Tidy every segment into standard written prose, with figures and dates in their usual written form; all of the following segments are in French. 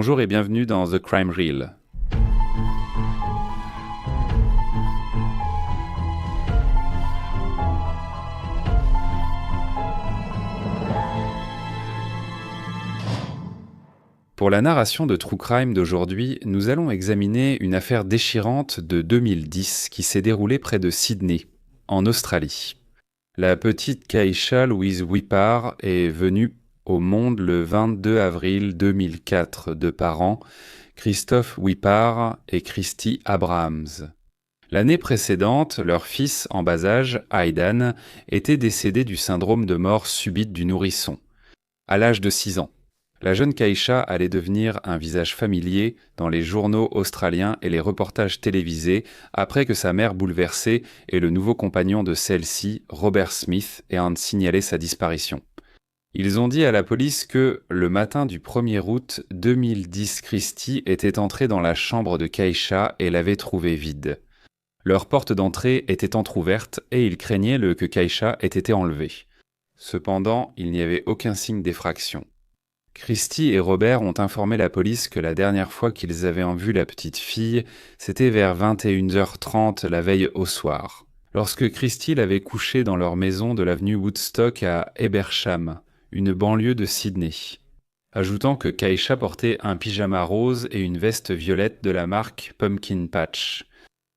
Bonjour et bienvenue dans The Crime Reel. Pour la narration de True Crime d'aujourd'hui, nous allons examiner une affaire déchirante de 2010 qui s'est déroulée près de Sydney, en Australie. La petite Keisha Louise Whippard est venue au monde le 22 avril 2004 de parents Christophe Whippard et Christy Abrahams. L'année précédente, leur fils en bas âge, Aidan, était décédé du syndrome de mort subite du nourrisson, à l'âge de 6 ans. La jeune Keisha allait devenir un visage familier dans les journaux australiens et les reportages télévisés après que sa mère bouleversée et le nouveau compagnon de celle-ci, Robert Smith, aient signalé sa disparition. Ils ont dit à la police que, le matin du 1er août 2010, Christy était entrée dans la chambre de Keisha et l'avait trouvée vide. Leur porte d'entrée était entr'ouverte et ils craignaient que Keisha ait été enlevée. Cependant, il n'y avait aucun signe d'effraction. Christy et Robert ont informé la police que la dernière fois qu'ils avaient vu la petite fille, c'était vers 21h30 la veille au soir, lorsque Christy l'avait couchée dans leur maison de l'avenue Woodstock à Ebersham, une banlieue de Sydney, ajoutant que Keisha portait un pyjama rose et une veste violette de la marque Pumpkin Patch.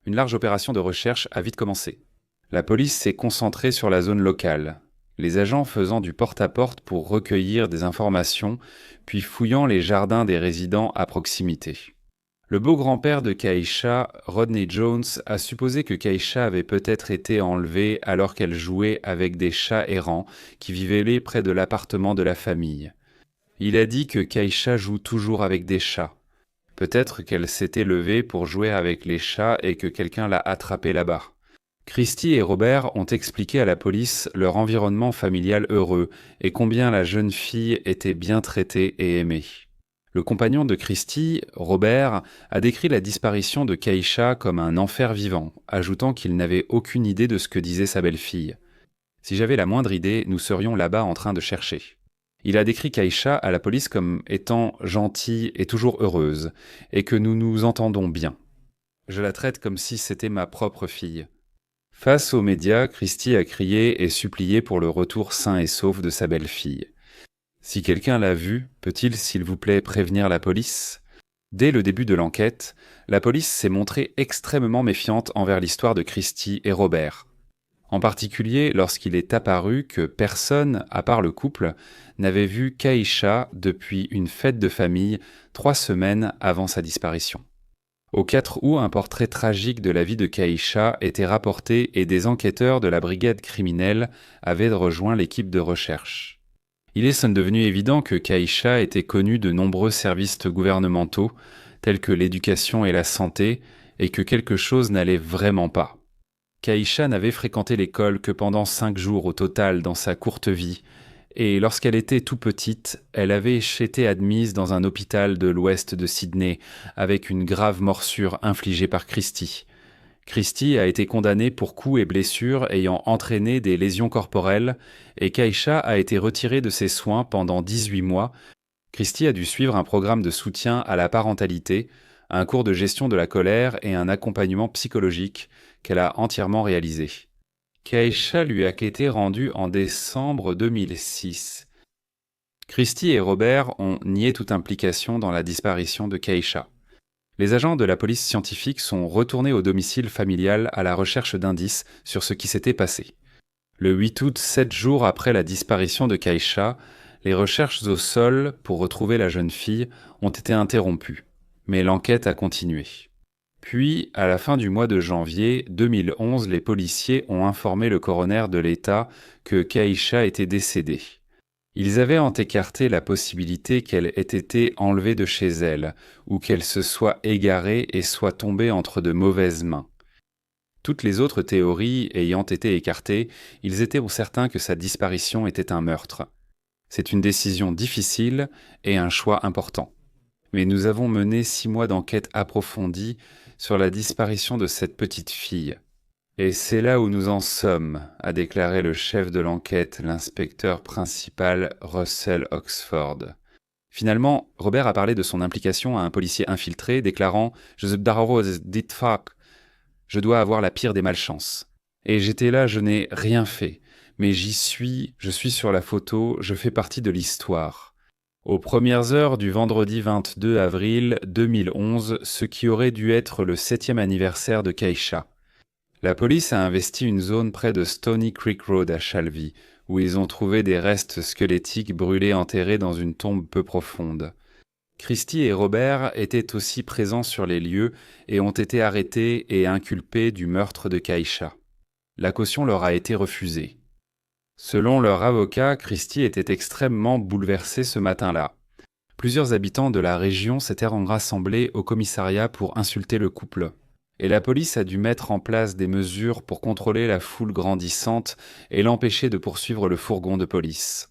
Une large opération de recherche a vite commencé. La police s'est concentrée sur la zone locale, les agents faisant du porte-à-porte pour recueillir des informations, puis fouillant les jardins des résidents à proximité. Le beau-grand-père de Keisha, Rodney Jones, a supposé que Keisha avait peut-être été enlevée alors qu'elle jouait avec des chats errants qui vivaient près de l'appartement de la famille. Il a dit que Keisha joue toujours avec des chats. Peut-être qu'elle s'était levée pour jouer avec les chats et que quelqu'un l'a attrapée là-bas. Christy et Robert ont expliqué à la police leur environnement familial heureux et combien la jeune fille était bien traitée et aimée. Le compagnon de Christy, Robert, a décrit la disparition de Keisha comme un enfer vivant, ajoutant qu'il n'avait aucune idée de ce que disait sa belle-fille. « Si j'avais la moindre idée, nous serions là-bas en train de chercher. » Il a décrit Keisha à la police comme étant gentille et toujours heureuse, et que nous nous entendons bien. « Je la traite comme si c'était ma propre fille. » Face aux médias, Christy a crié et supplié pour le retour sain et sauf de sa belle-fille. Si quelqu'un l'a vue, peut-il s'il vous plaît prévenir la police ? Dès le début de l'enquête, la police s'est montrée extrêmement méfiante envers l'histoire de Christy et Robert. En particulier lorsqu'il est apparu que personne, à part le couple, n'avait vu Keisha depuis une fête de famille 3 semaines avant sa disparition. Au 4 août, un portrait tragique de la vie de Keisha était rapporté et des enquêteurs de la brigade criminelle avaient rejoint l'équipe de recherche. Il est devenu évident que Keisha était connue de nombreux services gouvernementaux, tels que l'éducation et la santé, et que quelque chose n'allait vraiment pas. Keisha n'avait fréquenté l'école que pendant 5 jours au total dans sa courte vie, et lorsqu'elle était tout petite, elle avait été admise dans un hôpital de l'ouest de Sydney avec une grave morsure infligée par Christy. Christy a été condamnée pour coups et blessures ayant entraîné des lésions corporelles et Keisha a été retirée de ses soins pendant 18 mois. Christy a dû suivre un programme de soutien à la parentalité, un cours de gestion de la colère et un accompagnement psychologique qu'elle a entièrement réalisé. Keisha lui a été rendue en décembre 2006. Christy et Robert ont nié toute implication dans la disparition de Keisha. Les agents de la police scientifique sont retournés au domicile familial à la recherche d'indices sur ce qui s'était passé. Le 8 août, 7 jours après la disparition de Keisha, les recherches au sol pour retrouver la jeune fille ont été interrompues, mais l'enquête a continué. Puis, à la fin du mois de janvier 2011, les policiers ont informé le coroner de l'État que Keisha était décédée. Ils avaient écarté la possibilité qu'elle ait été enlevée de chez elle, ou qu'elle se soit égarée et soit tombée entre de mauvaises mains. Toutes les autres théories ayant été écartées, ils étaient certains que sa disparition était un meurtre. C'est une décision difficile et un choix important. Mais nous avons mené 6 mois d'enquête approfondie sur la disparition de cette petite fille. Et c'est là où nous en sommes, a déclaré le chef de l'enquête, l'inspecteur principal Russell Oxford. Finalement, Robert a parlé de son implication à un policier infiltré, déclarant « Je dois avoir la pire des malchances. Et j'étais là, je n'ai rien fait. Mais je suis sur la photo, je fais partie de l'histoire. » Aux premières heures du vendredi 22 avril 2011, ce qui aurait dû être le 7e anniversaire de Keisha. La police a investi une zone près de Stony Creek Road à Shalvey, où ils ont trouvé des restes squelettiques brûlés enterrés dans une tombe peu profonde. Christy et Robert étaient aussi présents sur les lieux et ont été arrêtés et inculpés du meurtre de Keisha. La caution leur a été refusée. Selon leur avocat, Christy était extrêmement bouleversée ce matin-là. Plusieurs habitants de la région s'étaient rassemblés au commissariat pour insulter le couple. Et la police a dû mettre en place des mesures pour contrôler la foule grandissante et l'empêcher de poursuivre le fourgon de police.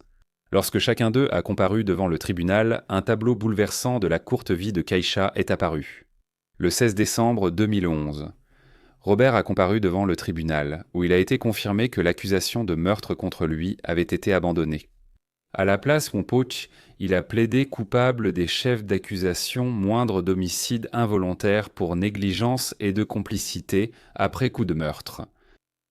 Lorsque chacun d'eux a comparu devant le tribunal, un tableau bouleversant de la courte vie de Keisha est apparu. Le 16 décembre 2011. Robert a comparu devant le tribunal, où il a été confirmé que l'accusation de meurtre contre lui avait été abandonnée. À la place Wompoch, il a plaidé coupable des chefs d'accusation moindre d'homicide involontaire pour négligence et de complicité après coup de meurtre.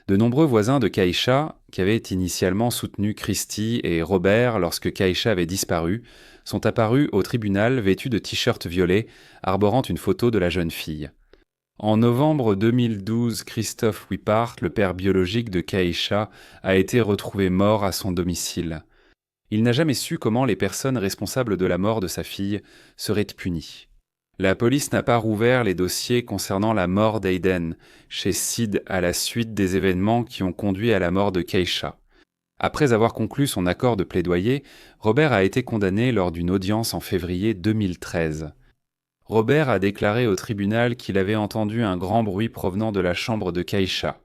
De nombreux voisins de Keisha, qui avaient initialement soutenu Christy et Robert lorsque Keisha avait disparu, sont apparus au tribunal vêtus de t-shirts violets, arborant une photo de la jeune fille. En novembre 2012, Christophe Wippart, le père biologique de Keisha, a été retrouvé mort à son domicile. Il n'a jamais su comment les personnes responsables de la mort de sa fille seraient punies. La police n'a pas rouvert les dossiers concernant la mort d'Aiden chez Sid à la suite des événements qui ont conduit à la mort de Keisha. Après avoir conclu son accord de plaidoyer, Robert a été condamné lors d'une audience en février 2013. Robert a déclaré au tribunal qu'il avait entendu un grand bruit provenant de la chambre de Keisha,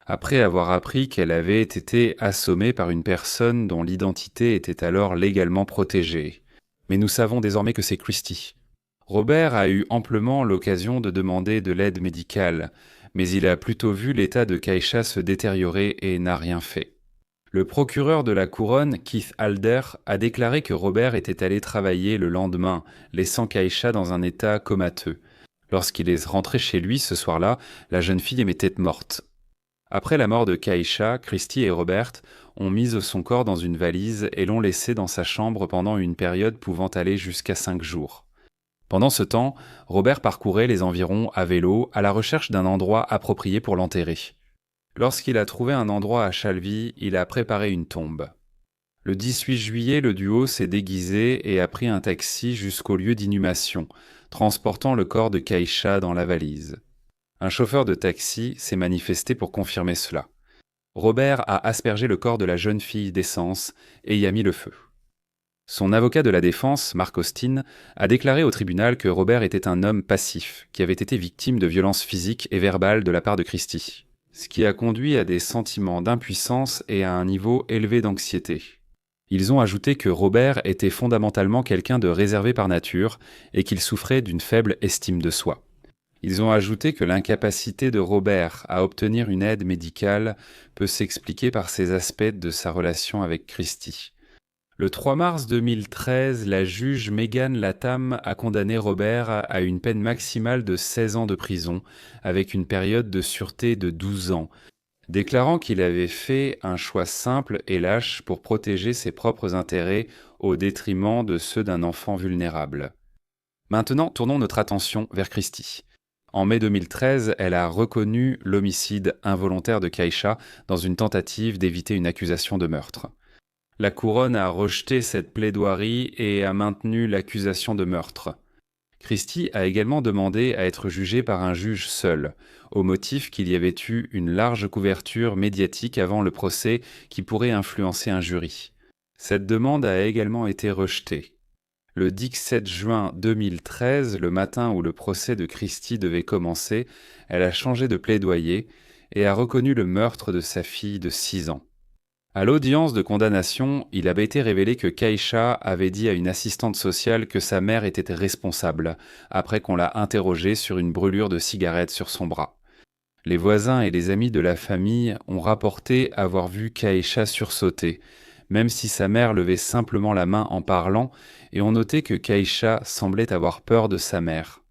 après avoir appris qu'elle avait été assommée par une personne dont l'identité était alors légalement protégée. Mais nous savons désormais que c'est Christy. Robert a eu amplement l'occasion de demander de l'aide médicale, mais il a plutôt vu l'état de Keisha se détériorer et n'a rien fait. Le procureur de la couronne, Keith Alder, a déclaré que Robert était allé travailler le lendemain, laissant Keisha dans un état comateux. Lorsqu'il est rentré chez lui ce soir-là, la jeune fille était morte. Après la mort de Keisha, Christy et Robert ont mis son corps dans une valise et l'ont laissé dans sa chambre pendant une période pouvant aller jusqu'à 5 jours. Pendant ce temps, Robert parcourait les environs à vélo à la recherche d'un endroit approprié pour l'enterrer. Lorsqu'il a trouvé un endroit à Shalvey, il a préparé une tombe. Le 18 juillet, le duo s'est déguisé et a pris un taxi jusqu'au lieu d'inhumation, transportant le corps de Keisha dans la valise. Un chauffeur de taxi s'est manifesté pour confirmer cela. Robert a aspergé le corps de la jeune fille d'essence et y a mis le feu. Son avocat de la défense, Mark Austin, a déclaré au tribunal que Robert était un homme passif, qui avait été victime de violences physiques et verbales de la part de Christy, ce qui a conduit à des sentiments d'impuissance et à un niveau élevé d'anxiété. Ils ont ajouté que Robert était fondamentalement quelqu'un de réservé par nature et qu'il souffrait d'une faible estime de soi. Ils ont ajouté que l'incapacité de Robert à obtenir une aide médicale peut s'expliquer par ces aspects de sa relation avec Christy. Le 3 mars 2013, la juge Megan Latham a condamné Robert à une peine maximale de 16 ans de prison, avec une période de sûreté de 12 ans, déclarant qu'il avait fait un choix simple et lâche pour protéger ses propres intérêts au détriment de ceux d'un enfant vulnérable. Maintenant, tournons notre attention vers Christy. En mai 2013, elle a reconnu l'homicide involontaire de Keisha dans une tentative d'éviter une accusation de meurtre. La couronne a rejeté cette plaidoirie et a maintenu l'accusation de meurtre. Christy a également demandé à être jugée par un juge seul, au motif qu'il y avait eu une large couverture médiatique avant le procès qui pourrait influencer un jury. Cette demande a également été rejetée. Le 17 juin 2013, le matin où le procès de Christy devait commencer, elle a changé de plaidoyer et a reconnu le meurtre de sa fille de 6 ans. À l'audience de condamnation, il avait été révélé que Keisha avait dit à une assistante sociale que sa mère était responsable, après qu'on l'a interrogée sur une brûlure de cigarette sur son bras. Les voisins et les amis de la famille ont rapporté avoir vu Keisha sursauter, même si sa mère levait simplement la main en parlant, et on notait que Keïcha semblait avoir peur de sa mère.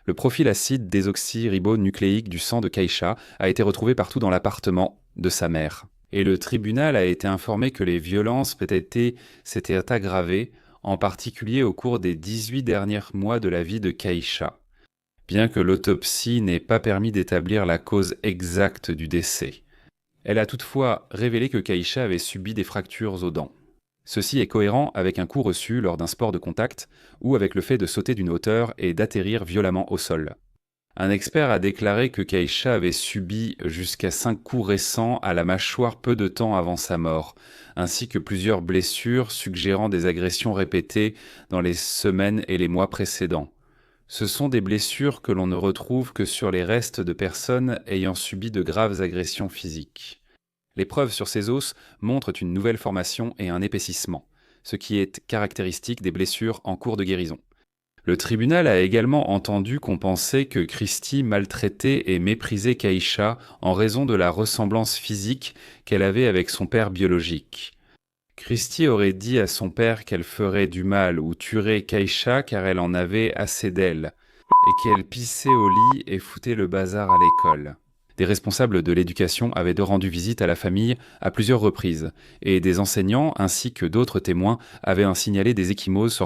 Le profil acide désoxyribonucléique du sang de Keïcha a été retrouvé partout dans l'appartement de sa mère. Et le tribunal a été informé que les violences s'étaient aggravées, en particulier au cours des 18 derniers mois de la vie de Keïcha, bien que l'autopsie n'ait pas permis d'établir la cause exacte du décès. Elle a toutefois révélé que Keïcha avait subi des fractures aux dents. Ceci est cohérent avec un coup reçu lors d'un sport de contact ou avec le fait de sauter d'une hauteur et d'atterrir violemment au sol. Un expert a déclaré que Keïcha avait subi jusqu'à 5 coups récents à la mâchoire peu de temps avant sa mort, ainsi que plusieurs blessures suggérant des agressions répétées dans les semaines et les mois précédents. Ce sont des blessures que l'on ne retrouve que sur les restes de personnes ayant subi de graves agressions physiques. Les preuves sur ces os montrent une nouvelle formation et un épaississement, ce qui est caractéristique des blessures en cours de guérison. Le tribunal a également entendu qu'on pensait que Christie maltraitait et méprisait Keïcha en raison de la ressemblance physique qu'elle avait avec son père biologique. Christie aurait dit à son père qu'elle ferait du mal ou tuerait Keïcha car elle en avait assez d'elle, et qu'elle pissait au lit et foutait le bazar à l'école. Des responsables de l'éducation avaient rendu visite à la famille à plusieurs reprises, et des enseignants ainsi que d'autres témoins avaient signalé des ecchymoses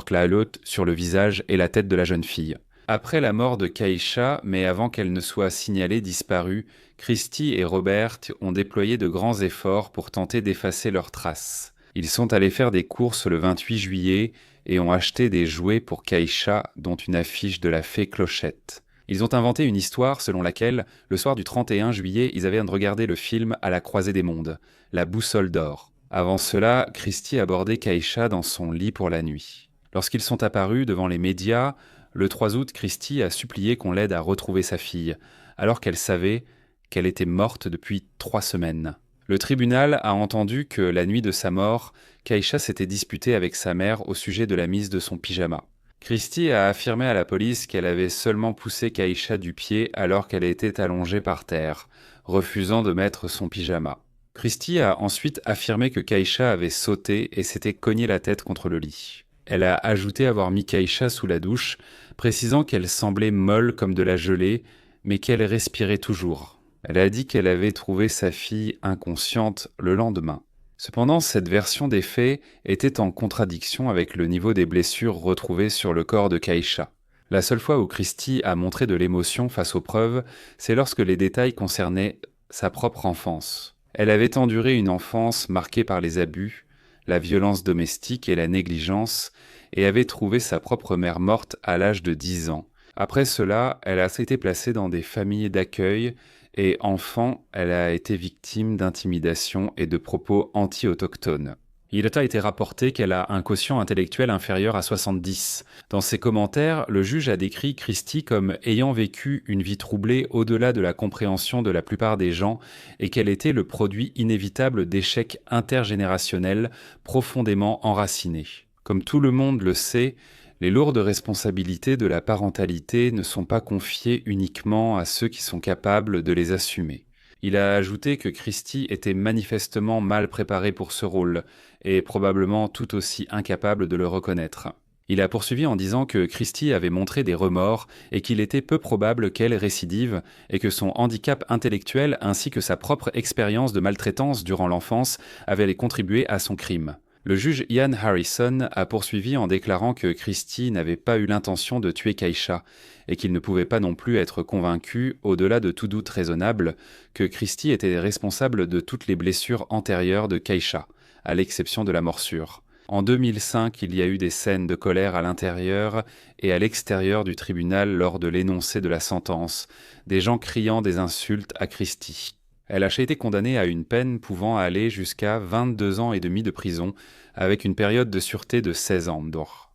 sur le visage et la tête de la jeune fille. Après la mort de Keïcha, mais avant qu'elle ne soit signalée disparue, Christie et Robert ont déployé de grands efforts pour tenter d'effacer leurs traces. Ils sont allés faire des courses le 28 juillet et ont acheté des jouets pour Keïcha, dont une affiche de la fée Clochette. Ils ont inventé une histoire selon laquelle, le soir du 31 juillet, ils avaient regardé le film À la croisée des mondes, La boussole d'or. Avant cela, Christie abordait Keïcha dans son lit pour la nuit. Lorsqu'ils sont apparus devant les médias, le 3 août, Christie a supplié qu'on l'aide à retrouver sa fille, alors qu'elle savait qu'elle était morte depuis 3 semaines. Le tribunal a entendu que la nuit de sa mort, Keïcha s'était disputée avec sa mère au sujet de la mise de son pyjama. Christie a affirmé à la police qu'elle avait seulement poussé Keïcha du pied alors qu'elle était allongée par terre, refusant de mettre son pyjama. Christie a ensuite affirmé que Keïcha avait sauté et s'était cogné la tête contre le lit. Elle a ajouté avoir mis Keïcha sous la douche, précisant qu'elle semblait molle comme de la gelée, mais qu'elle respirait toujours. Elle a dit qu'elle avait trouvé sa fille inconsciente le lendemain. Cependant, cette version des faits était en contradiction avec le niveau des blessures retrouvées sur le corps de Keïcha. La seule fois où Christie a montré de l'émotion face aux preuves, c'est lorsque les détails concernaient sa propre enfance. Elle avait enduré une enfance marquée par les abus, la violence domestique et la négligence, et avait trouvé sa propre mère morte à l'âge de 10 ans. Après cela, elle a été placée dans des familles d'accueil, et enfant, elle a été victime d'intimidation et de propos anti-autochtones. Il a été rapporté qu'elle a un quotient intellectuel inférieur à 70. Dans ses commentaires, le juge a décrit Christie comme ayant vécu une vie troublée au-delà de la compréhension de la plupart des gens et qu'elle était le produit inévitable d'échecs intergénérationnels profondément enracinés. Comme tout le monde le sait, les lourdes responsabilités de la parentalité ne sont pas confiées uniquement à ceux qui sont capables de les assumer. Il a ajouté que Christie était manifestement mal préparée pour ce rôle, et probablement tout aussi incapable de le reconnaître. Il a poursuivi en disant que Christie avait montré des remords et qu'il était peu probable qu'elle récidive, et que son handicap intellectuel ainsi que sa propre expérience de maltraitance durant l'enfance avaient contribué à son crime. Le juge Ian Harrison a poursuivi en déclarant que Christie n'avait pas eu l'intention de tuer Keïcha et qu'il ne pouvait pas non plus être convaincu, au-delà de tout doute raisonnable, que Christie était responsable de toutes les blessures antérieures de Keïcha, à l'exception de la morsure. En 2005, il y a eu des scènes de colère à l'intérieur et à l'extérieur du tribunal lors de l'énoncé de la sentence, des gens criant des insultes à Christie. Elle a été condamnée à une peine pouvant aller jusqu'à 22 ans et demi de prison, avec une période de sûreté de 16 ans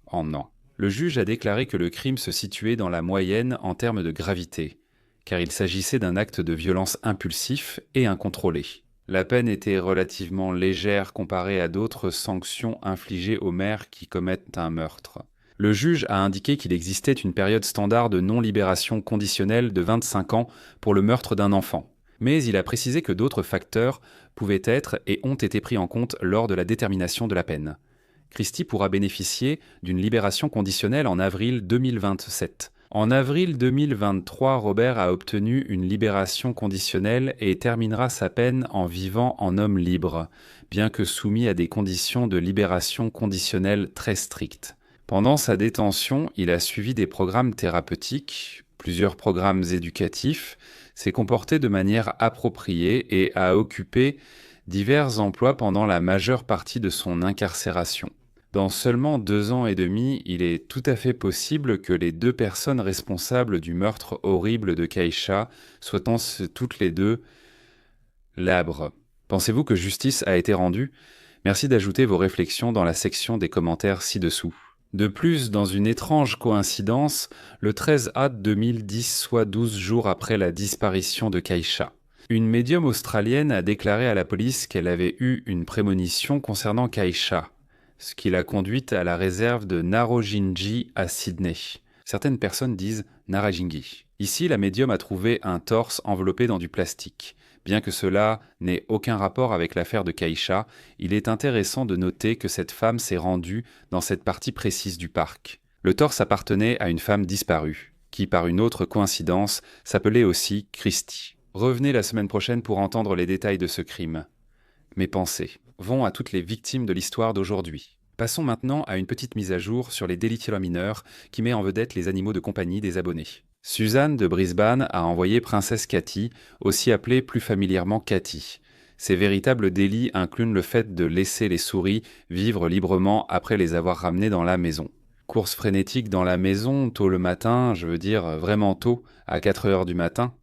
en an. Le juge a déclaré que le crime se situait dans la moyenne en termes de gravité, car il s'agissait d'un acte de violence impulsif et incontrôlé. La peine était relativement légère comparée à d'autres sanctions infligées aux mères qui commettent un meurtre. Le juge a indiqué qu'il existait une période standard de non-libération conditionnelle de 25 ans pour le meurtre d'un enfant. Mais il a précisé que d'autres facteurs pouvaient être et ont été pris en compte lors de la détermination de la peine. Christie pourra bénéficier d'une libération conditionnelle en avril 2027. En avril 2023, Robert a obtenu une libération conditionnelle et terminera sa peine en vivant en homme libre, bien que soumis à des conditions de libération conditionnelle très strictes. Pendant sa détention, il a suivi des programmes thérapeutiques, plusieurs programmes éducatifs, s'est comporté de manière appropriée et a occupé divers emplois pendant la majeure partie de son incarcération. Dans seulement 2 ans et demi, il est tout à fait possible que les 2 personnes responsables du meurtre horrible de Keïcha soient toutes les deux labres. Pensez-vous que justice a été rendue? Merci d'ajouter vos réflexions dans la section des commentaires ci-dessous. De plus, dans une étrange coïncidence, le 13 août 2010, soit 12 jours après la disparition de Keïcha, une médium australienne a déclaré à la police qu'elle avait eu une prémonition concernant Keïcha, ce qui l'a conduite à la réserve de Narrojinji à Sydney. Certaines personnes disent Narrajingi. Ici, la médium a trouvé un torse enveloppé dans du plastique. Bien que cela n'ait aucun rapport avec l'affaire de Keïcha, il est intéressant de noter que cette femme s'est rendue dans cette partie précise du parc. Le torse appartenait à une femme disparue, qui par une autre coïncidence s'appelait aussi Christie. Revenez la semaine prochaine pour entendre les détails de ce crime. Mes pensées vont à toutes les victimes de l'histoire d'aujourd'hui. Passons maintenant à une petite mise à jour sur les délits mineurs qui met en vedette les animaux de compagnie des abonnés. Suzanne de Brisbane a envoyé Princesse Cathy, aussi appelée plus familièrement Cathy. Ces véritables délits incluent le fait de laisser les souris vivre librement après les avoir ramenées dans la maison. Course frénétique dans la maison, tôt le matin, je veux dire vraiment tôt, à 4 heures du matin.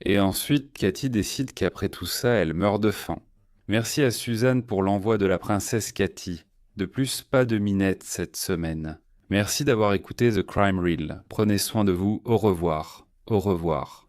Et ensuite, Cathy décide qu'après tout ça, elle meurt de faim. Merci à Suzanne pour l'envoi de la princesse Cathy. De plus, pas de minette cette semaine. Merci d'avoir écouté The Crime Reel. Prenez soin de vous. Au revoir. Au revoir.